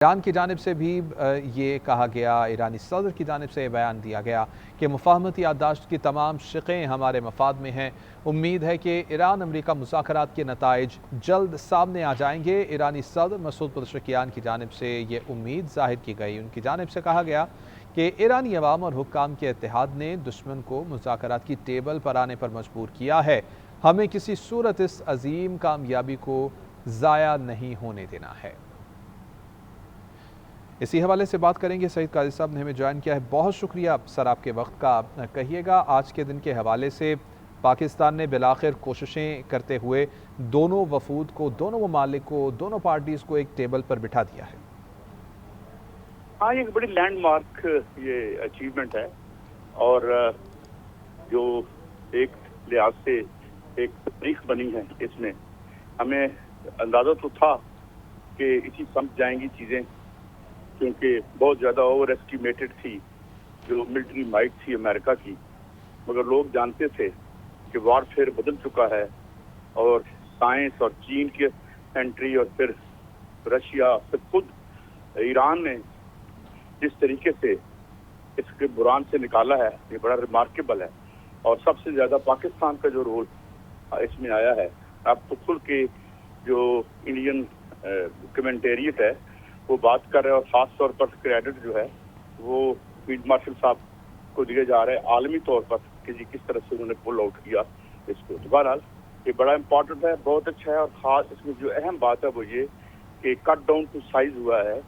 Iran की जानिब से भी ये कहा गया, ईरानी सदर की जानिब से बयान दिया गया कि मुफाहमती याददाश्त की तमाम शिक़ें हमारे मफाद में हैं। उम्मीद है कि ईरान अमरीका मुज़ाकरात के नताइज जल्द सामने आ जाएंगे। ईरानी सदर मसूद पेज़ेश्कियान की जानिब से ये उम्मीद ज़ाहिर की गई। उनकी जानिब से कहा गया कि ईरानी अवाम और हुक्काम के इत्तेहाद ने दुश्मन को मुज़ाकरात की टेबल पर आने पर मजबूर किया है। हमें किसी सूरत इस अजीम कामयाबी को ज़ाया नहीं होने देना है। इसी हवाले से बात करेंगे। सईद काजी साहब ने हमें ज्वाइन किया है। बहुत शुक्रिया सर आपके वक्त का। कहिएगा, आज के दिन के हवाले से पाकिस्तान ने बिलाखिर कोशिशें करते हुए दोनों वफूद को, दोनों ममालिक को, दोनों पार्टीज़ को एक टेबल पर बिठा दिया है। हाँ, ये एक बड़ी लैंडमार्क ये अचीवमेंट है और जो एक लिहाज से एक तारीख बनी है इसमें, हमें अंदाज़ा तो था कि इसी समझ जाएंगी चीज़ें, क्योंकि बहुत ज़्यादा ओवर एस्टिमेटेड थी जो मिलिट्री माइट थी अमेरिका की। मगर लोग जानते थे कि वारफेयर बदल चुका है और साइंस और चीन की एंट्री और फिर रशिया, फिर खुद ईरान ने जिस तरीके से इसके बुरान से निकाला है, ये बड़ा रिमार्केबल है। और सबसे ज़्यादा पाकिस्तान का जो रोल इसमें आया है, अब तो खुल के जो इंडियन कमेंटेरियट है वो बात कर रहे हैं, और ख़ास तौर पर क्रेडिट जो है वो फील्ड मार्शल साहब को दिया जा रहा है आलमी तौर पर कि जी किस तरह से उन्होंने पुल आउट किया इसको। तो बहरहाल ये बड़ा इम्पॉर्टेंट है, बहुत अच्छा है। और ख़ास इसमें जो अहम बात है वो ये कि कट डाउन टू साइज हुआ है।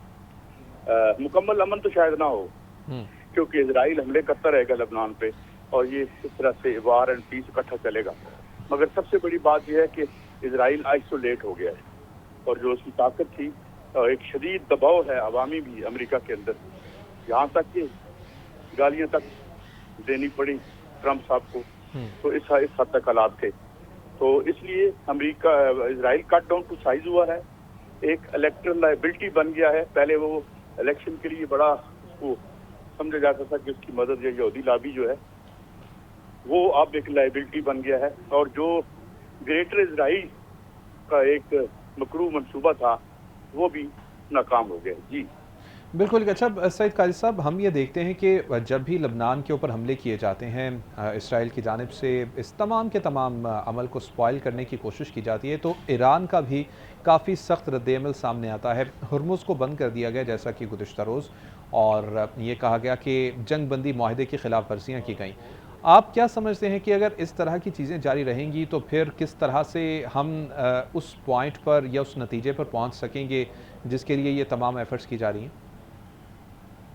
मुकम्मल अमन तो शायद ना हो, क्योंकि इजराइल हमले करता रहेगा लेबनान पे और ये इस तरह से वार एंड पीस इकट्ठा चलेगा। मगर सबसे बड़ी बात यह है कि इजराइल आइसोलेट हो गया है और जो उसकी ताकत थी, एक शदीद दबाव है अवामी भी अमेरिका के अंदर, यहाँ तक कि गालियाँ तक देनी पड़ी ट्रंप साहब को। तो इस हद तक हालात थे। तो इसलिए America Israel cut down to size हुआ है, एक इलेक्ट्रल लायबिलिटी बन गया है। पहले वो इलेक्शन के लिए बड़ा उसको समझा जाता था कि उसकी मदद या यहूदी लाबी जो है वो अब एक लायबिलिटी बन गया है। और जो ग्रेटर इजराइल का एक मकरू मंसूबा था वो भी नाकाम हो गया। जी बिल्कुल। अच्छा सईद काजी साहब, हम ये देखते हैं कि जब भी लबनान के ऊपर हमले किए जाते हैं इसराइल की जानिब से, इस तमाम के तमाम अमल को स्पॉइल करने की कोशिश की जाती है, तो ईरान का भी काफ़ी सख्त रद्द-ए-अमल सामने आता है। हुर्मुज़ को बंद कर दिया गया जैसा कि गुज़िश्ता रोज़, और ये कहा गया कि जंग बंदी माहदे की खिलाफ वर्जियाँ की गईं। आप क्या समझते हैं कि अगर इस तरह की चीज़ें जारी रहेंगी तो फिर किस तरह से हम उस पॉइंट पर या उस नतीजे पर पहुँच सकेंगे जिसके लिए ये तमाम एफ़र्ट्स की जा रही हैं?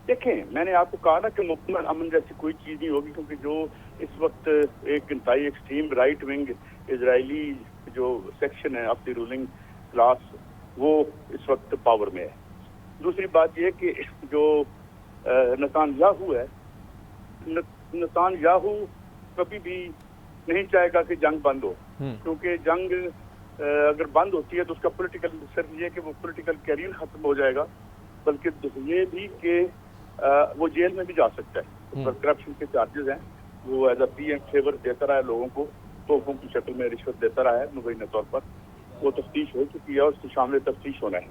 देखें, मैंने आपको कहा ना कि मुकम्मल अमन जैसी कोई चीज़ नहीं होगी, क्योंकि जो इस वक्त एक इंतहाई एक्सट्रीम राइट विंग इजरायली जो सेक्शन है ऑफ द रूलिंग क्लास, वो इस वक्त पावर में है। दूसरी बात यह कि जो नेतान्याहू है, नेतान्याहू कभी भी नहीं चाहेगा कि जंग बंद हो, क्योंकि जंग अगर बंद होती है तो उसका पॉलिटिकल सिर्फ ये कि वो पॉलिटिकल कैरियर खत्म हो जाएगा, बल्कि ये भी कि वो जेल में भी जा सकता है। तो करप्शन के चार्जेस हैं, वो एज अ पीएम फेवर देता रहा है लोगों को, तोहफों की शक्ल में रिश्वत देता रहा है मुबैना तौर पर। वो तफ्तीश हो चुकी है और उसके सामने तफ्तीश होना है,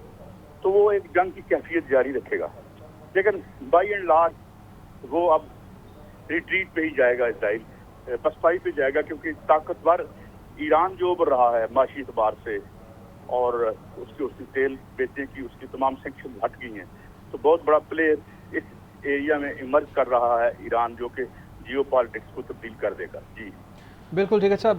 तो वो एक जंग की कैफियत जारी रखेगा। लेकिन बाई एंड लार्ज वो अब रिट्रीट पे ही जाएगा, इसराइल पसपाई पे जाएगा, क्योंकि ताकतवर ईरान जो उभर रहा है माशी एतबार से, और उसकी तेल बेचने की उसकी तमाम सेक्शन हट गई हैं। तो बहुत बड़ा प्लेयर इस एरिया में इमर्ज कर रहा है ईरान, जो कि जियो पॉलिटिक्स को तब्दील कर देगा। जी बिल्कुल ठीक है। अच्छा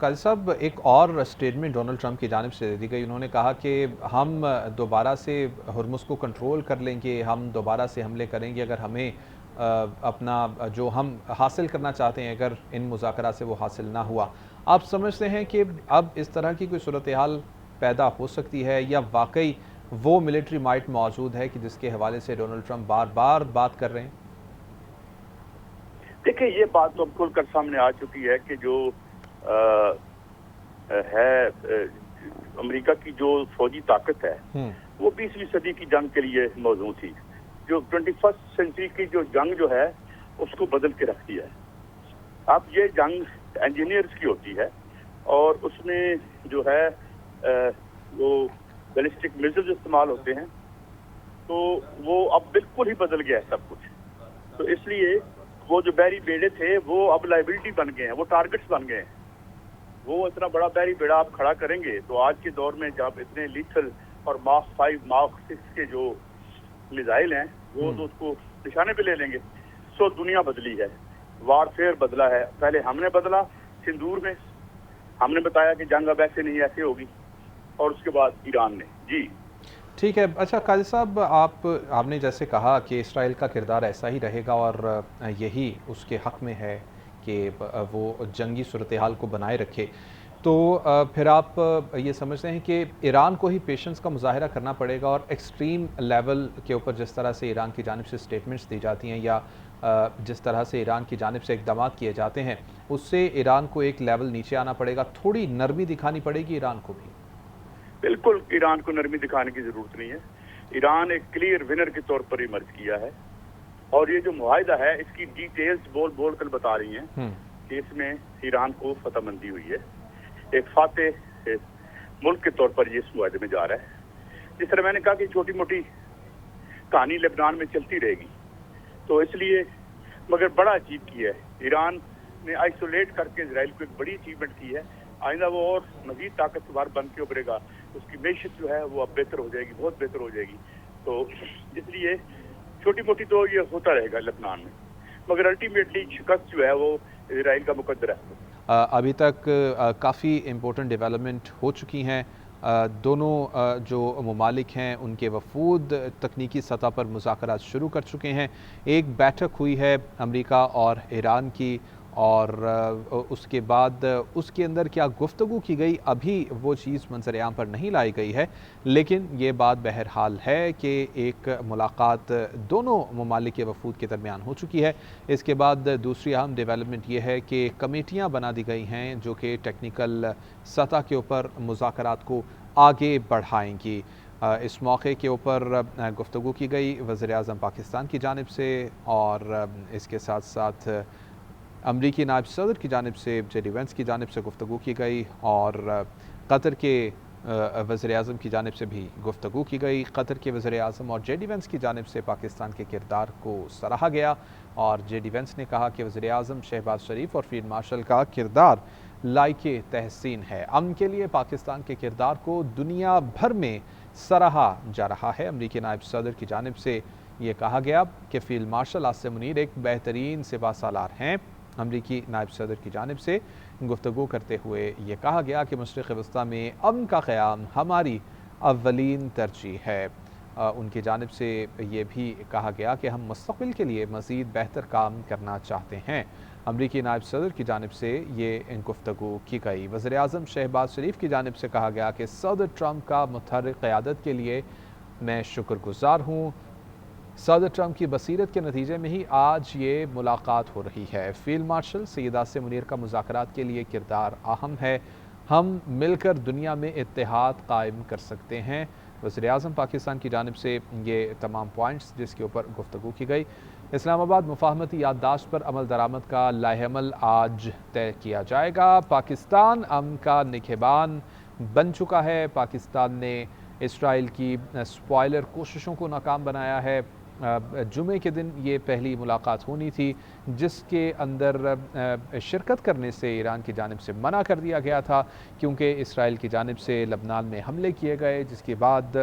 काजी साहब, एक और स्टेटमेंट डोनाल्ड ट्रंप की जानिब से दे दी गई। उन्होंने कहा कि हम दोबारा से हुर्मुज़ को कंट्रोल कर लेंगे, हम दोबारा से हमले करेंगे अगर हमें अपना जो हम हासिल करना चाहते हैं अगर इन मुज़ाकरात से वो हासिल ना हुआ। आप समझते हैं कि अब इस तरह की कोई सूरत हाल पैदा हो सकती है, या वाकई वो मिलिट्री माइट मौजूद है कि जिसके हवाले से डोनाल्ड ट्रंप बार बार बात कर रहे हैं? देखिए, ये बात तो अब खुलकर सामने आ चुकी है कि जो अमेरिका की जो फौजी ताकत है वो 20वीं सदी की जंग के लिए मौजूद थी। जो 21st सेंचुरी की जो जंग जो है उसको बदल के रख दिया है। अब ये जंग इंजीनियर्स की होती है और उसमें जो है वो बैलिस्टिक मिसाइल्स इस्तेमाल होते हैं, تو وہ اب بالکل ہی بدل گیا ہے سب کچھ. تو اس لیے وہ جو بحری بیڑے تھے وہ اب لائبلٹی بن گئے ہیں, وہ ٹارگٹس بن گئے ہیں. وہ اتنا بڑا بحری بیڑا آپ کھڑا کریں گے تو آج کے دور میں جب اتنے لیتھل اور ماک 5 ماک 6 کے جو میزائل ہیں وہ تو اس کو نشانے پہ لے لیں گے. سو دنیا بدلی ہے, وار فیئر بدلا ہے. پہلے ہم نے بدلا سندور میں, ہم نے بتایا کہ جنگ اب ایسے نہیں ایسے ہوگی, اور اس کے بعد ایران نے. جی ٹھیک ہے. اچھا قاضی صاحب, آپ نے جیسے کہا کہ اسرائیل کا کردار ایسا ہی رہے گا اور یہی اس کے حق میں ہے کہ وہ جنگی صورتحال کو بنائے رکھے, تو پھر آپ یہ سمجھتے ہیں کہ ایران کو ہی پیشنس کا مظاہرہ کرنا پڑے گا, اور ایکسٹریم لیول کے اوپر جس طرح سے ایران کی جانب سے سٹیٹمنٹس دی جاتی ہیں یا جس طرح سے ایران کی جانب سے اقدامات کیے جاتے ہیں, اس سے ایران کو ایک لیول نیچے آنا پڑے گا, تھوڑی نرمی دکھانی پڑے گی ایران کو بھی؟ بالکل ایران کو نرمی دکھانے کی ضرورت نہیں ہے. ایران ایک کلیئر ونر کے طور پر ایمرج کیا ہے, اور یہ جو معاہدہ ہے اس کی ڈیٹیلز بول بول کر بتا رہی ہیں کہ اس میں ایران کو فتح مندی ہوئی ہے. ایک فاتح ملک کے طور پر یہ اس معاہدے میں جا رہا ہے. جس طرح میں نے کہا کہ چھوٹی موٹی کہانی لبنان میں چلتی رہے گی, تو اس لیے مگر بڑا اچیو کیا ہے ایران نے, آئسولیٹ کر کے اسرائیل کو ایک بڑی اچیومنٹ کی ہے. آئندہ وہ اور مزید طاقتور بن کے ابھرے گا, اس کی معیشت جو ہے وہ اب بہتر ہو جائے گی, بہت بہتر ہو جائے گی. تو اس لیے چھوٹی موٹی تو یہ ہوتا رہے گا لبنان میں, مگر الٹیمیٹلی شکست جو ہے وہ اسرائیل کا مقدر ہے. ابھی تک کافی امپورٹنٹ ڈیولپمنٹ ہو چکی ہیں. دونوں جو ممالک ہیں ان کے وفود تکنیکی سطح پر مذاکرات شروع کر چکے ہیں. ایک بیٹھک ہوئی ہے امریکہ اور ایران کی, اور اس کے بعد اس کے اندر کیا گفتگو کی گئی ابھی وہ چیز منظر عام پر نہیں لائی گئی ہے, لیکن یہ بات بہرحال ہے کہ ایک ملاقات دونوں ممالک کے وفود کے درمیان ہو چکی ہے. اس کے بعد دوسری اہم ڈیولپمنٹ یہ ہے کہ کمیٹیاں بنا دی گئی ہیں جو کہ ٹیکنیکل سطح کے اوپر مذاکرات کو آگے بڑھائیں گی. اس موقع کے اوپر گفتگو کی گئی وزیر اعظم پاکستان کی جانب سے, اور اس کے ساتھ ساتھ امریکی نائب صدر کی جانب سے جے ڈی وینس کی جانب سے گفتگو کی گئی, اور قطر کے وزیر اعظم کی جانب سے بھی گفتگو کی گئی. قطر کے وزیر اعظم اور جے ڈی وینس کی جانب سے پاکستان کے کردار کو سراہا گیا, اور جے ڈی وینس نے کہا کہ وزیر اعظم شہباز شریف اور فیلڈ مارشل کا کردار لائق تحسین ہے. امن کے لیے پاکستان کے کردار کو دنیا بھر میں سراہا جا رہا ہے. امریکی نائب صدر کی جانب سے یہ کہا گیا کہ فیلڈ مارشل عاصم منیر ایک بہترین سپہ سالار ہیں. امریکی نائب صدر کی جانب سے گفتگو کرتے ہوئے یہ کہا گیا کہ مشرق وسطی میں امن کا قیام ہماری اولین ترجیح ہے. ان کی جانب سے یہ بھی کہا گیا کہ ہم مستقبل کے لیے مزید بہتر کام کرنا چاہتے ہیں. امریکی نائب صدر کی جانب سے یہ گفتگو کی گئی. وزیر اعظم شہباز شریف کی جانب سے کہا گیا کہ صدر ٹرمپ کا متحرک قیادت کے لیے میں شکر گزار ہوں. صدر ٹرمپ کی بصیرت کے نتیجے میں ہی آج یہ ملاقات ہو رہی ہے. فیلڈ مارشل سید عاصم منیر کا مذاکرات کے لیے کردار اہم ہے. ہم مل کر دنیا میں اتحاد قائم کر سکتے ہیں. وزیر اعظم پاکستان کی جانب سے یہ تمام پوائنٹس جس کے اوپر گفتگو کی گئی. اسلام آباد مفاہمتی یادداشت پر عمل درآمد کا لائحہ عمل آج طے کیا جائے گا. پاکستان امن کا نگہبان بن چکا ہے. پاکستان نے اسرائیل کی سپوائلر کوششوں کو ناکام بنایا ہے. جمعے کے دن یہ پہلی ملاقات ہونی تھی جس کے اندر شرکت کرنے سے ایران کی جانب سے منع کر دیا گیا تھا کیونکہ اسرائیل کی جانب سے لبنان میں حملے کیے گئے, جس کے بعد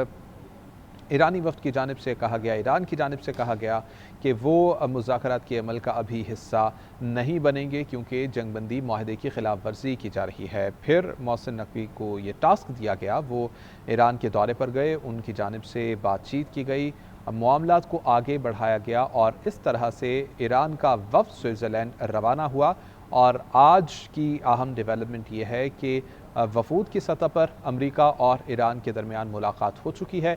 ایرانی وفد کی جانب سے کہا گیا, ایران کی جانب سے کہا گیا کہ وہ مذاکرات کے عمل کا ابھی حصہ نہیں بنیں گے کیونکہ جنگ بندی معاہدے کی خلاف ورزی کی جا رہی ہے. پھر محسن نقوی کو یہ ٹاسک دیا گیا, وہ ایران کے دورے پر گئے, ان کی جانب سے بات چیت کی گئی, معاملات کو آگے بڑھایا گیا, اور اس طرح سے ایران کا وفد سوئٹزرلینڈ روانہ ہوا. اور آج کی اہم ڈیولپمنٹ یہ ہے کہ وفود کی سطح پر امریکہ اور ایران کے درمیان ملاقات ہو چکی ہے.